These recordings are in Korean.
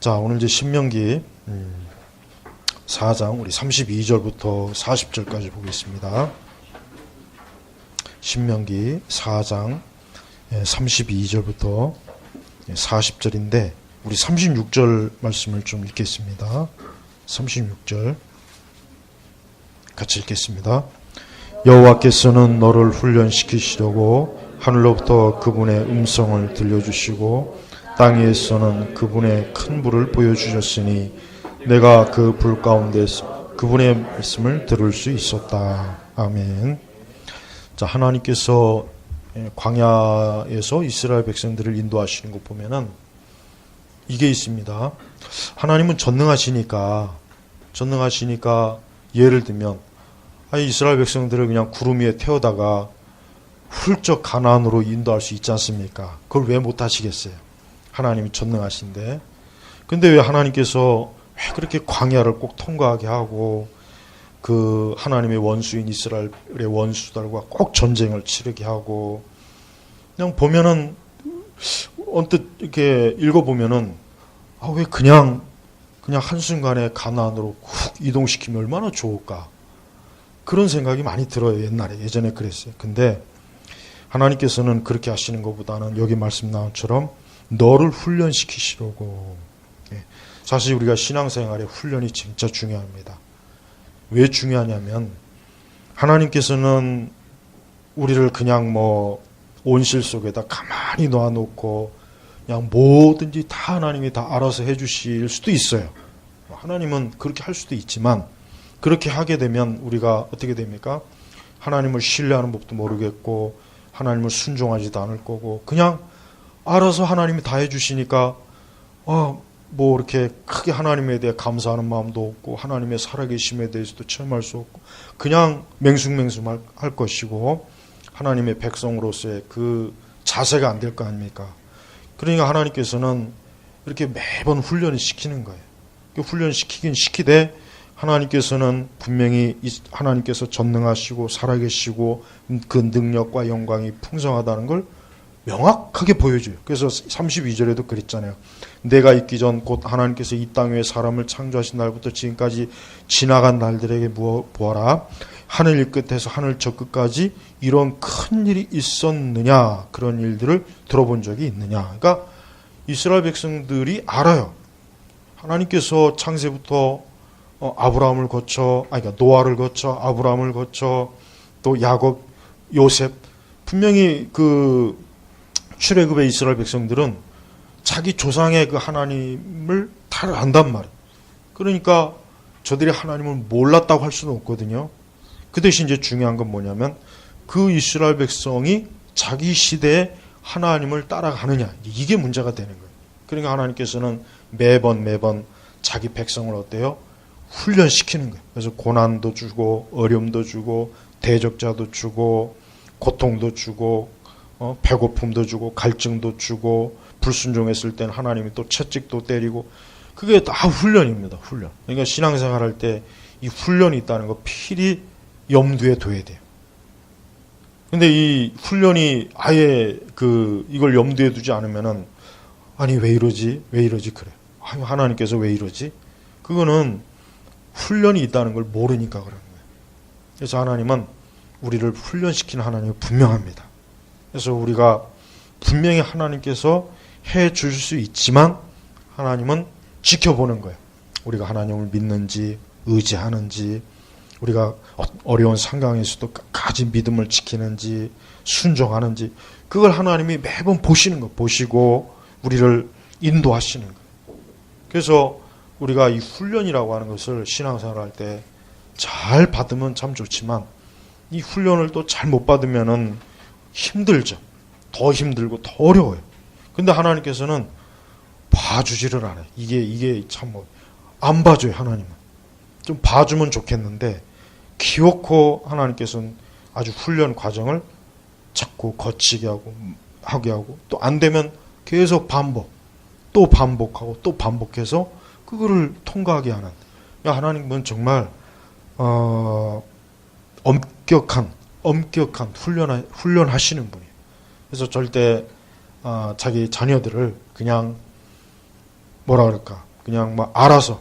자, 오늘 이제 신명기 4장 우리 32절부터 40절까지 보겠습니다. 신명기 4장 32절부터 40절인데 우리 36절 말씀을 좀 읽겠습니다. 36절 같이 읽겠습니다. 여호와께서는 너를 훈련시키시려고 하늘로부터 그분의 음성을 들려주시고 땅 위에서는 그분의 큰 불을 보여주셨으니 내가 그 불 가운데서 그분의 말씀을 들을 수 있었다. 아멘. 자, 하나님께서 광야에서 이스라엘 백성들을 인도하시는 거 보면은 이게 있습니다. 하나님은 전능하시니까 예를 들면 이스라엘 백성들을 그냥 구름 위에 태우다가 훌쩍 가나안으로 인도할 수 있지 않습니까? 그걸 왜 못 하시겠어요? 하나님이 전능하신데. 근데 왜 하나님께서 왜 그렇게 광야를 꼭 통과하게 하고 그 하나님의 원수인 이스라엘의 원수들과 꼭 전쟁을 치르게 하고, 그냥 보면은 언뜻 이렇게 읽어보면은 왜 그냥 한순간에 가나안으로 훅 이동시키면 얼마나 좋을까, 그런 생각이 많이 들어요. 예전에 그랬어요. 근데 하나님께서는 그렇게 하시는 것보다는 여기 말씀 나온 것처럼 너를 훈련시키시려고. 사실 우리가 신앙생활에 훈련이 진짜 중요합니다. 왜 중요하냐면 하나님께서는 우리를 그냥 온실 속에다 가만히 놓아놓고 그냥 뭐든지 다 하나님이 다 알아서 해주실 수도 있어요. 하나님은 그렇게 할 수도 있지만 그렇게 하게 되면 우리가 어떻게 됩니까? 하나님을 신뢰하는 법도 모르겠고 하나님을 순종하지도 않을 거고, 그냥 알아서 하나님이 다 해주시니까 이렇게 크게 하나님에 대해 감사하는 마음도 없고 하나님의 살아계심에 대해서도 체험할 수 없고 그냥 맹숭맹숭 할 것이고 하나님의 백성으로서의 그 자세가 안 될 거 아닙니까? 그러니까 하나님께서는 이렇게 매번 훈련을 시키는 거예요. 훈련시키긴 시키되 하나님께서는 분명히 하나님께서 전능하시고 살아계시고 그 능력과 영광이 풍성하다는 걸 명확하게 보여줘요. 그래서 32절에도 그랬잖아요. 내가 있기 전 곧 하나님께서 이 땅 위에 사람을 창조하신 날부터 지금까지 지나간 날들에게 보아라. 하늘 이 끝에서 하늘 저 끝까지 이런 큰 일이 있었느냐, 그런 일들을 들어본 적이 있느냐. 그러니까 이스라엘 백성들이 알아요. 하나님께서 창세부터 아브라함을 거쳐, 그러니까 노아를 거쳐 아브라함을 거쳐 또 야곱, 요셉, 분명히 그 출애굽의 이스라엘 백성들은 자기 조상의 그 하나님을 다 안단 말이에요. 그러니까 저들이 하나님을 몰랐다고 할 수는 없거든요. 그 대신 이제 중요한 건 뭐냐면 그 이스라엘 백성이 자기 시대에 하나님을 따라가느냐, 이게 문제가 되는 거예요. 그러니까 하나님께서는 매번 자기 백성을 어때요? 훈련시키는 거예요. 그래서 고난도 주고 어려움도 주고 대적자도 주고 고통도 주고 배고픔도 주고 갈증도 주고 불순종했을 땐 하나님이 또 채찍도 때리고, 그게 다 훈련입니다. 훈련. 그러니까 신앙생활 할 때 이 훈련이 있다는 거 필히 염두에 둬야 돼요. 근데 이 훈련이 아예 이걸 염두에 두지 않으면은 왜 이러지 그래. 하나님께서 왜 이러지? 그거는 훈련이 있다는 걸 모르니까 그런 거예요. 그래서 하나님은 우리를 훈련시키는 하나님이 분명합니다. 그래서 우리가 분명히 하나님께서 해 줄 수 있지만 하나님은 지켜보는 거예요. 우리가 하나님을 믿는지 의지하는지, 우리가 어려운 상황에서도 끝까지 믿음을 지키는지 순종하는지, 그걸 하나님이 매번 보시는 거, 보시고 우리를 인도하시는 거예요. 그래서 우리가 이 훈련이라고 하는 것을 신앙생활 할 때 잘 받으면 참 좋지만 이 훈련을 또 잘 못 받으면은 힘들죠. 더 힘들고 더 어려워요. 근데 하나님께서는 봐주지를 않아요. 이게 참 안 봐줘요. 하나님은 좀 봐주면 좋겠는데 기어코 하나님께서는 아주 훈련 과정을 자꾸 거치게 하게 하고 또 안 되면 계속 또 반복하고 또 반복해서 그거를 통과하게 하는. 하나님은 정말 엄격한 훈련하시는 분이에요. 그래서 절대 자기 자녀들을 그냥 그냥 막 알아서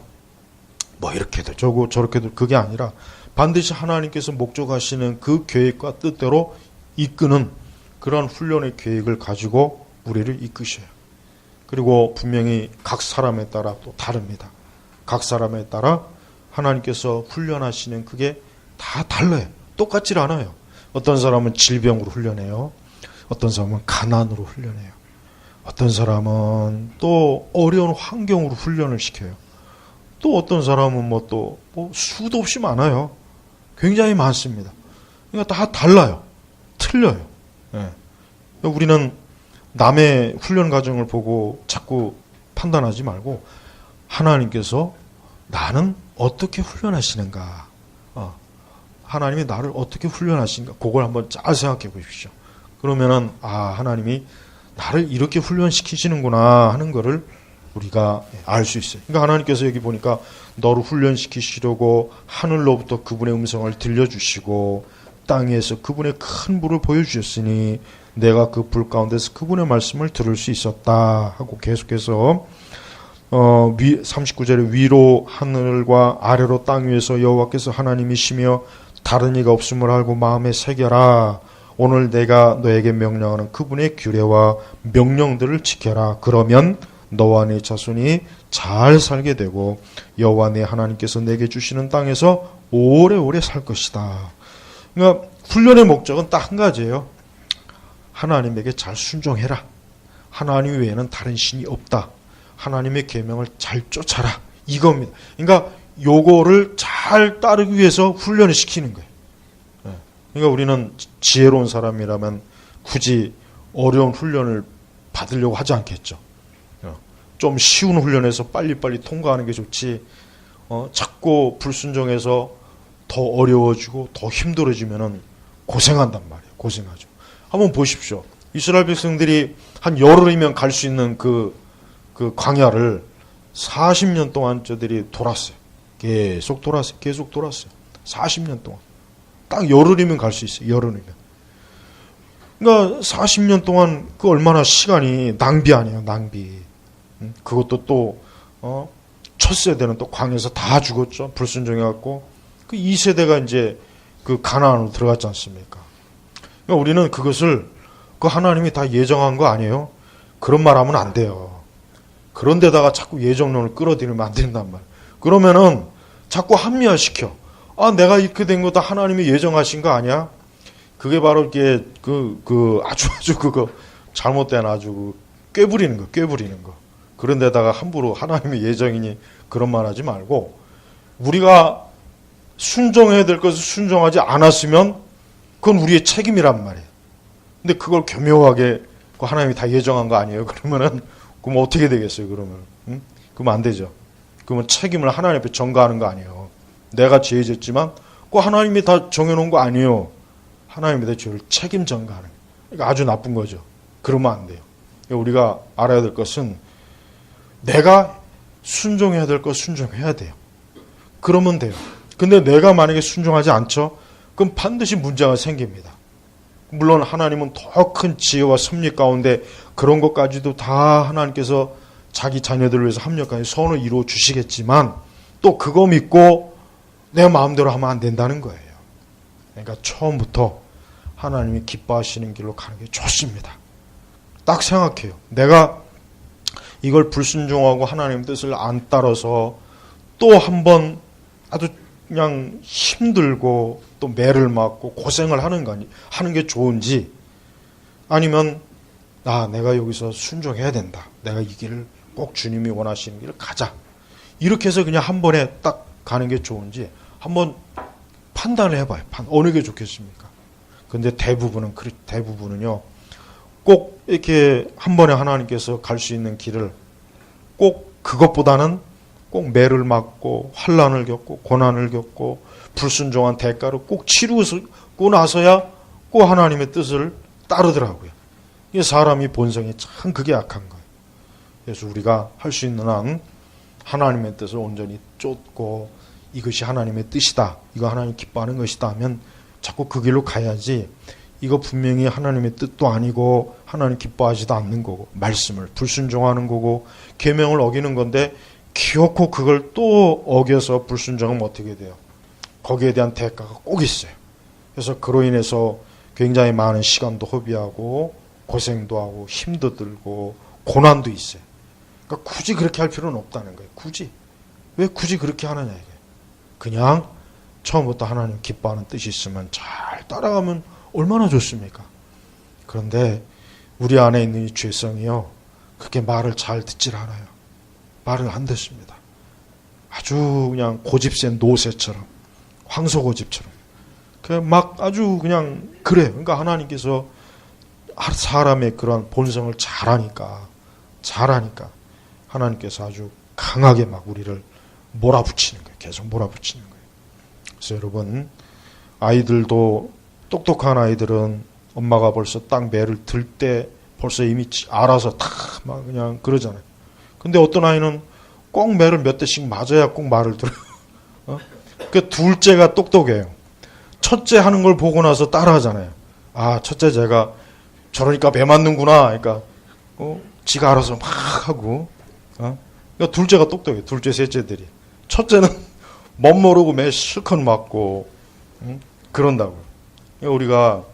뭐 이렇게도 저렇게도 그게 아니라 반드시 하나님께서 목적하시는 그 계획과 뜻대로 이끄는 그런 훈련의 계획을 가지고 우리를 이끄셔요. 그리고 분명히 각 사람에 따라 또 다릅니다. 각 사람에 따라 하나님께서 훈련하시는 그게 다 달라요. 똑같질 않아요. 어떤 사람은 질병으로 훈련해요. 어떤 사람은 가난으로 훈련해요. 어떤 사람은 또 어려운 환경으로 훈련을 시켜요. 또 어떤 사람은 뭐 수도 없이 많아요. 굉장히 많습니다. 그러니까 다 달라요. 틀려요. 예. 우리는 남의 훈련 과정을 보고 자꾸 판단하지 말고 하나님께서 나는 어떻게 훈련하시는가, 하나님이 나를 어떻게 훈련하시는가, 그걸 한번 잘 생각해 보십시오. 그러면은 하나님이 나를 이렇게 훈련시키시는구나 하는 거를 우리가 알 수 있어요. 그러니까 하나님께서 여기 보니까 너를 훈련시키시려고 하늘로부터 그분의 음성을 들려주시고 땅에서 그분의 큰 불을 보여주셨으니 내가 그 불 가운데서 그분의 말씀을 들을 수 있었다 하고 계속해서 39절에 위로 하늘과 아래로 땅 위에서 여호와께서 하나님이시며 다른 이가 없음을 알고 마음에 새겨라. 오늘 내가 너에게 명령하는 그분의 규례와 명령들을 지켜라. 그러면 너와 네 자손이 잘 살게 되고 여호와 네 하나님께서 내게 주시는 땅에서 오래오래 살 것이다. 그러니까 훈련의 목적은 딱 한 가지예요. 하나님에게 잘 순종해라. 하나님 외에는 다른 신이 없다. 하나님의 계명을 잘 쫓아라. 이겁니다. 그러니까 요거를 잘 따르기 위해서 훈련을 시키는 거예요. 그러니까 우리는 지혜로운 사람이라면 굳이 어려운 훈련을 받으려고 하지 않겠죠. 좀 쉬운 훈련에서 빨리빨리 통과하는 게 좋지, 자꾸 불순종해서 더 어려워지고 더 힘들어지면은 고생한단 말이에요. 고생하죠. 한번 보십시오. 이스라엘 백성들이 한 열흘이면 갈 수 있는 그 광야를 40년 동안 저들이 돌았어요. 계속 돌았어요. 40년 동안. 딱 열흘이면 갈 수 있어요. 열흘이면. 그러니까 40년 동안 그 얼마나 시간이 낭비 아니에요. 낭비. 그것도 또 첫 세대는 또 광야에서 다 죽었죠. 불순종해갖고 그 2세대가 이제 그 가나안으로 들어갔지 않습니까? 그러니까 우리는 그것을 그 하나님이 다 예정한 거 아니에요? 그런 말 하면 안 돼요. 그런데다가 자꾸 예정론을 끌어들이면 안 된단 말이에요. 그러면은 자꾸 합리화시켜. 내가 이렇게 된 거 다 하나님이 예정하신 거 아니야? 그게 바로 이게 아주 그거 잘못된 아주 꾀부리는 거. 그런데다가 함부로 하나님의 예정이니 그런 말 하지 말고 우리가 순종해야 될 것을 순종하지 않았으면 그건 우리의 책임이란 말이에요. 근데 그걸 교묘하게 하나님이 다 예정한 거 아니에요? 그러면 어떻게 되겠어요? 그러면 안 되죠. 그러면 책임을 하나님 앞에 전가하는 거 아니에요. 내가 죄 짓지만 하나님이 다 정해놓은 거 아니에요. 하나님이 다 죄를 책임 전가하는 거예요. 그러니까 아주 나쁜 거죠. 그러면 안 돼요. 우리가 알아야 될 것은 내가 순종해야 될 것 순종해야 돼요. 그러면 돼요. 근데 내가 만약에 순종하지 않죠? 그럼 반드시 문제가 생깁니다. 물론 하나님은 더 큰 지혜와 섭리 가운데 그런 것까지도 다 하나님께서 자기 자녀들을 위해서 합력하여 선을 이루어 주시겠지만 또 그거 믿고 내 마음대로 하면 안 된다는 거예요. 그러니까 처음부터 하나님이 기뻐하시는 길로 가는 게 좋습니다. 딱 생각해요. 내가 이걸 불순종하고 하나님 뜻을 안 따라서 또 한 번 아주 그냥 힘들고 또 매를 맞고 고생을 하는 게 좋은지, 아니면 내가 여기서 순종해야 된다. 내가 이 길을 꼭 주님이 원하시는 길을 가자. 이렇게 해서 그냥 한 번에 딱 가는 게 좋은지 한번 판단을 해봐요. 어느 게 좋겠습니까? 근데 대부분은요, 꼭 이렇게 한 번에 하나님께서 갈 수 있는 길을 꼭 그것보다는 꼭 매를 맞고 환난을 겪고 고난을 겪고 불순종한 대가를 꼭 치르고 나서야 꼭 하나님의 뜻을 따르더라고요. 이게 사람이 본성이 참 그게 약한 거예요. 그래서 우리가 할 수 있는 한 하나님의 뜻을 온전히 쫓고 이것이 하나님의 뜻이다, 이거 하나님 기뻐하는 것이다 하면 자꾸 그 길로 가야지, 이거 분명히 하나님의 뜻도 아니고 하나님 기뻐하지도 않는 거고 말씀을 불순종하는 거고 계명을 어기는 건데 기어코 그걸 또 어겨서 불순종하면 어떻게 돼요? 거기에 대한 대가가 꼭 있어요. 그래서 그로 인해서 굉장히 많은 시간도 허비하고 고생도 하고 힘도 들고 고난도 있어요. 그러니까 굳이 그렇게 할 필요는 없다는 거예요. 굳이. 왜 굳이 그렇게 하느냐 이게. 그냥 처음부터 하나님 기뻐하는 뜻이 있으면 잘 따라가면 얼마나 좋습니까? 그런데 우리 안에 있는 이 죄성이요. 그렇게 말을 잘 듣질 않아요. 말을 안 듣습니다. 아주 그냥 고집센 노새처럼 황소고집처럼 막 아주 그냥 그래요. 그러니까 하나님께서 사람의 그런 본성을 잘 아니까 하나님께서 아주 강하게 막 우리를 몰아붙이는 거예요. 계속 몰아붙이는 거예요. 그래서 여러분 아이들도 똑똑한 아이들은 엄마가 벌써 딱 매를 들 때 벌써 이미 알아서 다 막 그냥 그러잖아요. 근데 어떤 아이는 꼭 매를 몇 대씩 맞아야 꼭 말을 들어요. 그 둘째가 똑똑해요. 첫째 하는 걸 보고 나서 따라하잖아요. 아, 첫째 제가 저러니까 매 맞는구나. 그러니까 지가 알아서 막 하고. 그러니까 둘째가 똑똑해요. 둘째, 셋째들이. 첫째는 멋모르고 매 실컷 맞고 그런다고요. 그러니까 우리가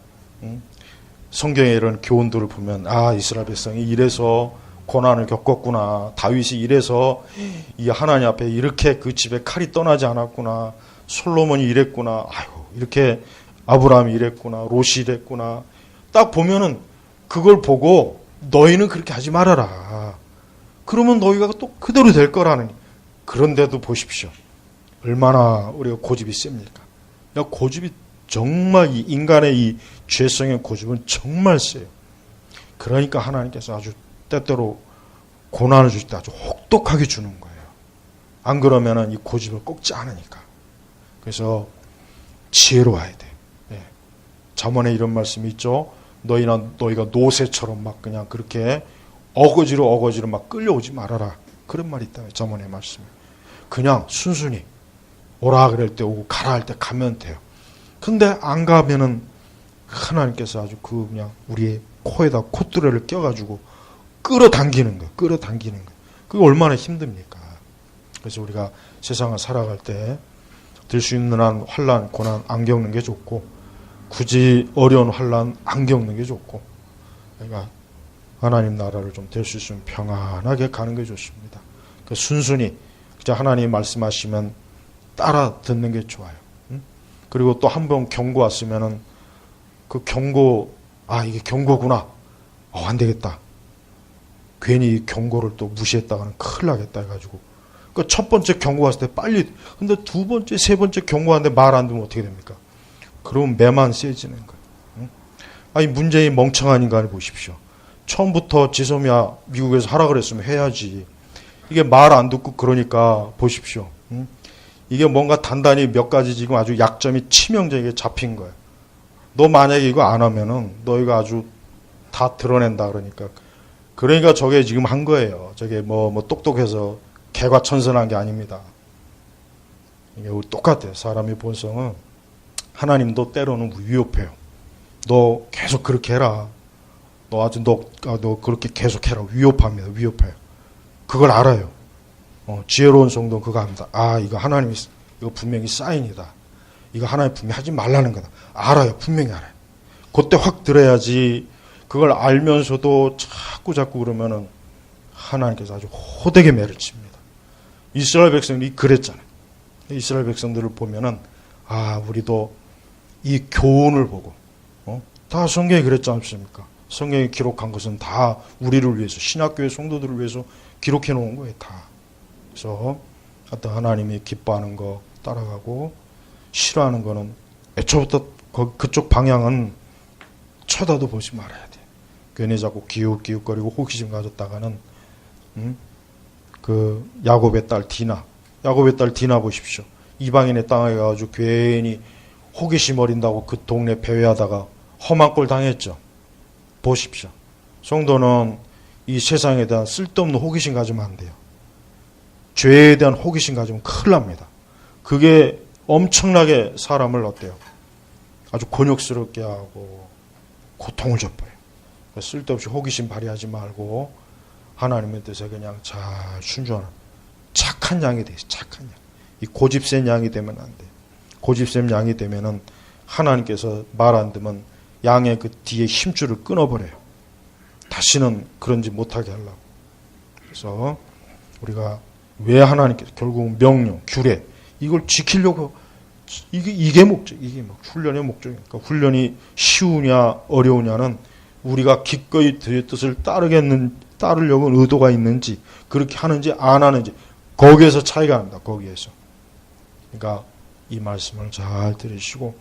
성경에 이런 교훈들을 보면 아, 이스라엘 백성이 이래서 고난을 겪었구나. 다윗이 이래서 이 하나님 앞에 이렇게 그 집에 칼이 떠나지 않았구나. 솔로몬이 이랬구나. 아유, 이렇게 아브라함이 이랬구나. 롯이 이랬구나. 딱 보면은 그걸 보고 너희는 그렇게 하지 말아라. 그러면 너희가 또 그대로 될 거라는. 그런데도 보십시오. 얼마나 우리가 고집이 셉니까? 고집이 정말 이 인간의 이 죄성의 고집은 정말 세요. 그러니까 하나님께서 아주 때때로 고난을 주실 때 아주 혹독하게 주는 거예요. 안 그러면은 이 고집을 꺾지 않으니까. 그래서 지혜로워야 돼. 예. 잠언에 이런 말씀이 있죠. 너희가 노새처럼 막 그냥 그렇게 어거지로 막 끌려오지 말아라. 그런 말이 있다. 잠언의 말씀이. 그냥 순순히 오라 그럴 때 오고 가라 할 때 가면 돼요. 근데 안 가면은 하나님께서 아주 그냥 우리의 코에다 콧뚜레를 껴가지고 끌어당기는 거. 그게 얼마나 힘듭니까? 그래서 우리가 세상을 살아갈 때 들 수 있는 한 환난, 고난 안 겪는 게 좋고 굳이 어려운 환난 안 겪는 게 좋고 그러니까 하나님 나라를 좀 될 수 있으면 평안하게 가는 게 좋습니다. 그 순순히 그냥 하나님 말씀하시면 따라 듣는 게 좋아요. 그리고 또 한 번 경고 왔으면은 그 경고 이게 경고구나. 안 되겠다. 괜히 경고를 또 무시했다가는 큰일 나겠다 해가지고 그 첫 번째 경고 왔을 때 빨리 근데 두 번째 세 번째 경고 왔는데 말 안 듣면 어떻게 됩니까? 그러면 매만 세지는 거예요. 아니 문재인 멍청한 인간을 보십시오. 처음부터 지소미아 미국에서 하라 그랬으면 해야지. 이게 말 안 듣고 그러니까 보십시오. 이게 뭔가 단단히 몇 가지 지금 아주 약점이 치명적이게 잡힌 거예요. 너 만약에 이거 안 하면은 너희가 아주 다 드러낸다 그러니까 저게 지금 한 거예요. 저게 뭐 똑똑해서 개과천선한 게 아닙니다. 이게 우리 똑같아요. 사람의 본성은 하나님도 때로는 위협해요. 너 계속 그렇게 해라. 너 그렇게 계속 해라. 위협합니다. 위협해요. 그걸 알아요. 지혜로운 성도는 그거 압니다. 이거 하나님이 이거 분명히 사인이다. 이거 하나님 분명히 하지 말라는 거다. 알아요. 분명히 알아요. 그때 확 들어야지. 그걸 알면서도 자꾸 그러면은 하나님께서 아주 호되게 매를 칩니다. 이스라엘 백성들이 그랬잖아요. 이스라엘 백성들을 보면은 우리도 이 교훈을 보고 다 성경에 그랬지 않습니까? 성경에 기록한 것은 다 우리를 위해서 신학교의 성도들을 위해서 기록해 놓은 거예요. 다. 그래서 어떤 하나님이 기뻐하는 거 따라가고 싫어하는 거는 애초부터 그쪽 방향은 쳐다도 보지 말아야 돼. 괜히 자꾸 기웃기웃거리고 호기심 가졌다가는 그 야곱의 딸 디나 보십시오. 이방인의 땅에 가가지고 괜히 호기심 어린다고 그 동네 배회하다가 험한 꼴 당했죠. 보십시오. 성도는 이 세상에 대한 쓸데없는 호기심 가지면 안 돼요. 죄에 대한 호기심 가지면 큰일 납니다. 그게 엄청나게 사람을 어때요? 아주 곤욕스럽게 하고 고통을 줘버려요. 쓸데없이 호기심 발휘하지 말고 하나님의 뜻에 그냥 잘 순종하는 착한 양이 돼. 착한 양. 이 고집센 양이 되면 안 돼. 고집센 양이 되면은 하나님께서 말 안 듣면 양의 그 뒤에 힘줄을 끊어버려요. 다시는 그런지 못하게 하려고. 그래서 우리가 왜 하나님께서 결국 명령, 규례 이걸 지키려고 이게 목적, 이게 훈련의 목적이니까 훈련이 쉬우냐 어려우냐는 우리가 기꺼이 그의 뜻을 따르려고 의도가 있는지 그렇게 하는지 안 하는지 거기에서 차이가 납니다. 거기에서. 그러니까 이 말씀을 잘 들으시고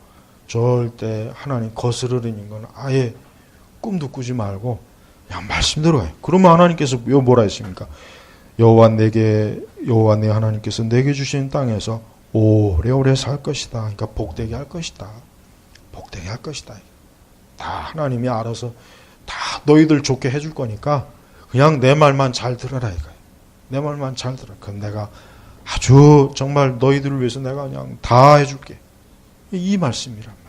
절대 하나님 거스르는 건 아예 꿈도 꾸지 말고 그냥 말씀대로 해요. 그러면 하나님께서 뭐라 했습니까? 여호와 내 하나님께서 내게 주신 땅에서 오래오래 살 것이다. 그러니까 복되게 할 것이다. 복되게 할 것이다. 다 하나님이 알아서 다 너희들 좋게 해줄 거니까 그냥 내 말만 잘 들어라 이거예요. 내 말만 잘 들어. 그럼 내가 아주 정말 너희들을 위해서 내가 그냥 다 해줄게. 이 말씀이랍니다.